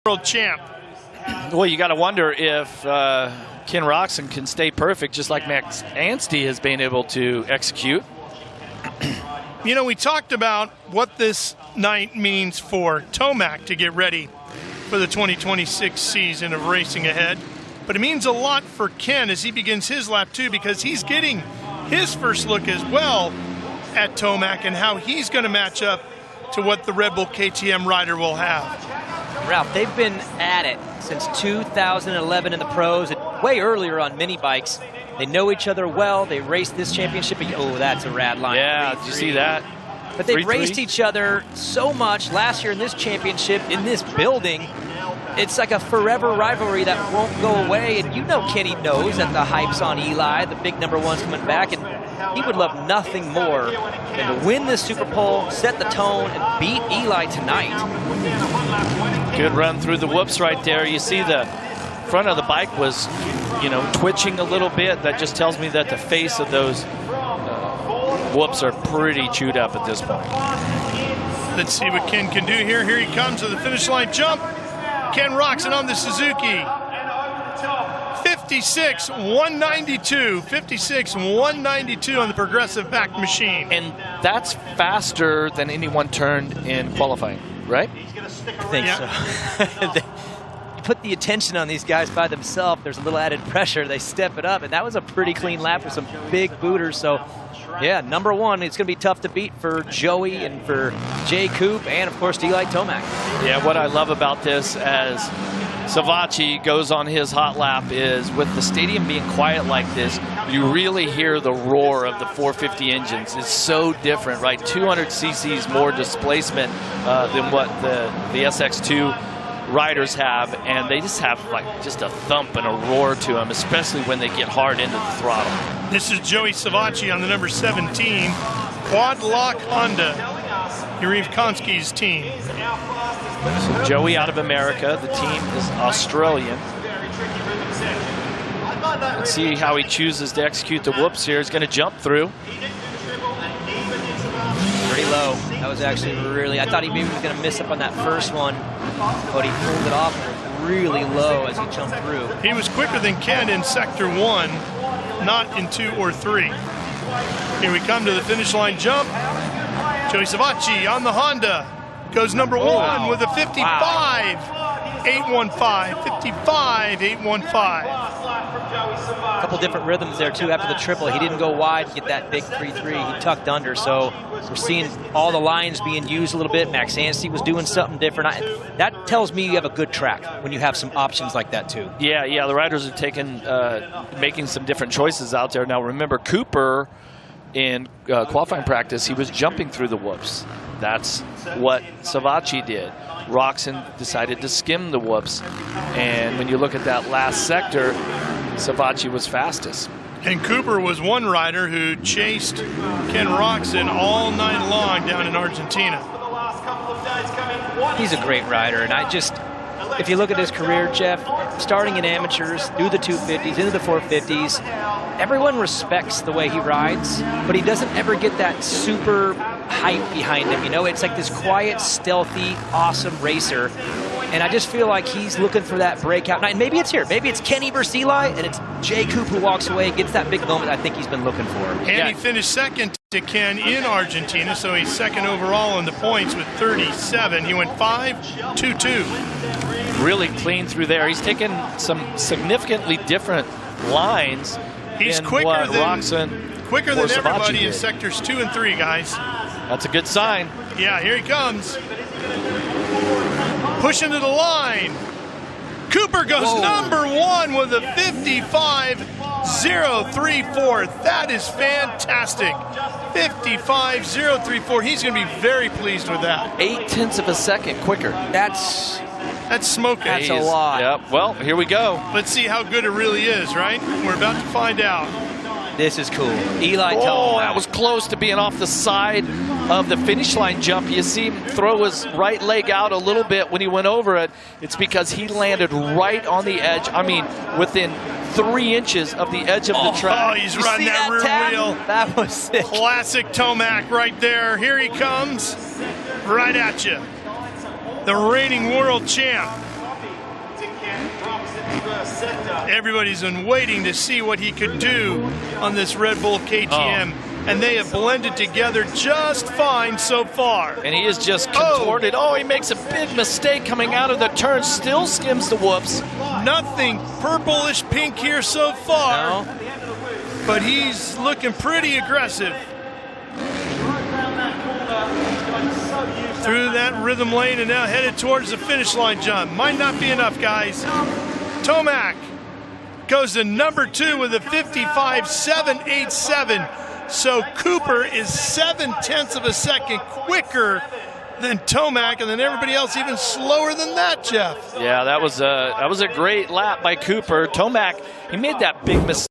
world champ. Well, you got to wonder if Ken Roczen can stay perfect just like Max Anstey has been able to execute. You know, we talked about what this night means for Tomac to get ready for the 2026 season of racing ahead. But it means a lot for Ken as he begins his lap too, because he's getting his first look as well at Tomac and how he's going to match up to what the Red Bull KTM rider will have. Ralph, they've been at it since 2011 in the pros and way earlier on mini bikes. They know each other well. They raced this championship. Oh, that's a rad line. Yeah, did you see that? But they've raced each other so much last year in this championship, in this building. It's like a forever rivalry that won't go away. And you know Kenny knows that the hype's on Eli. The big #1's coming back. And he would love nothing more than to win this Superpole, set the tone, and beat Eli tonight. Good run through the whoops right there. You see the front of the bike was, you know, twitching a little bit. That just tells me that the face of those whoops are pretty chewed up at this point. Let's see what Ken can do here. Here he comes to the finish line jump. Ken Roczen on the Suzuki. 56.192. 56.192 on the progressive back machine. And that's faster than anyone turned in qualifying, right? I think so. You put the attention on these guys by themselves, there's a little added pressure. They step it up, and that was a pretty clean lap with some big booters. So, yeah, #1, it's going to be tough to beat for Joey and for Jay Coop and, of course, Eli Tomac. Yeah, what I love about this as Savacci goes on his hot lap is with the stadium being quiet like this, you really hear the roar of the 450 engines. It's so different, right? 200 cc's more displacement than what the SX2 riders have, and they just have like just a thump and a roar to them, especially when they get hard into the throttle. This is Joey Savacci on the number 17, Quad Lock Honda, Yuriv Konski's team. So Joey out of America, the team is Australian. Let's see how he chooses to execute the whoops here. He's going to jump through. Pretty low. That was actually really, I thought he maybe was going to miss up on that first one, but he pulled it off really low as he jumped through. He was quicker than Ken in sector 1, not in 2 or 3. Here we come to the finish line jump. Joey Savacci on the Honda goes #1 with a 55.815. 55.815. A couple different rhythms there too after the triple. He didn't go wide and get that big 3-3. He tucked under, so we're seeing all the lines being used a little bit. Max Anstey was doing something different. That tells me you have a good track when you have some options like that too. Yeah, the riders are taking, making some different choices out there. Now remember, Cooper in qualifying practice, he was jumping through the whoops. That's what Savacci did. Roczen decided to skim the whoops, and when you look at that last sector, Savacci was fastest. And Cooper was one rider who chased Ken Roczen all night long down in Argentina. He's a great rider, and if you look at his career, Jeff, starting in amateurs, through the 250s, into the 450s, everyone respects the way he rides, but he doesn't ever get that super hype behind him. You know, it's like this quiet, stealthy, awesome racer. And I just feel like he's looking for that breakout night. And maybe it's here. Maybe it's Kenny versus Eli, and it's Jay Coop who walks away, gets that big moment I think he's been looking for. And he finished second to Ken in Argentina, so he's second overall in the points with 37. He went 5.22. Really clean through there. He's taken some significantly different lines. He's quicker than everybody did in sectors 2 and 3, guys. That's a good sign. Yeah, here he comes. Pushing to the line. Cooper goes #1 with a 55.034. That is fantastic. 55.034. He's going to be very pleased with that. 0.8 of a second quicker. That's smoking. That's a lot. Yep. Well, here we go. Let's see how good it really is, right? We're about to find out. This is cool. Eli told him that was close to being off the side of the finish line jump. You see him throw his right leg out a little bit when he went over it. It's because he landed right on the edge. I mean, within 3 inches of the edge of the track. Oh, he's riding that rear wheel. That was sick. Classic Tomac right there. Here he comes, right at you. The reigning world champ. Everybody's been waiting to see what he could do on this Red Bull KTM, and they have blended together just fine so far. And he is just contorted. Oh, he makes a big mistake coming out of the turn, still skims the whoops. Nothing purplish pink here so far, but he's looking pretty aggressive. Through that rhythm lane and now headed towards the finish line, John. Might not be enough, guys. Tomac goes to number 2 with a 55.787. So Cooper is 0.7 of a second quicker than Tomac, and then everybody else even slower than that, Jeff. Yeah, that was a great lap by Cooper. Tomac, he made that big mistake.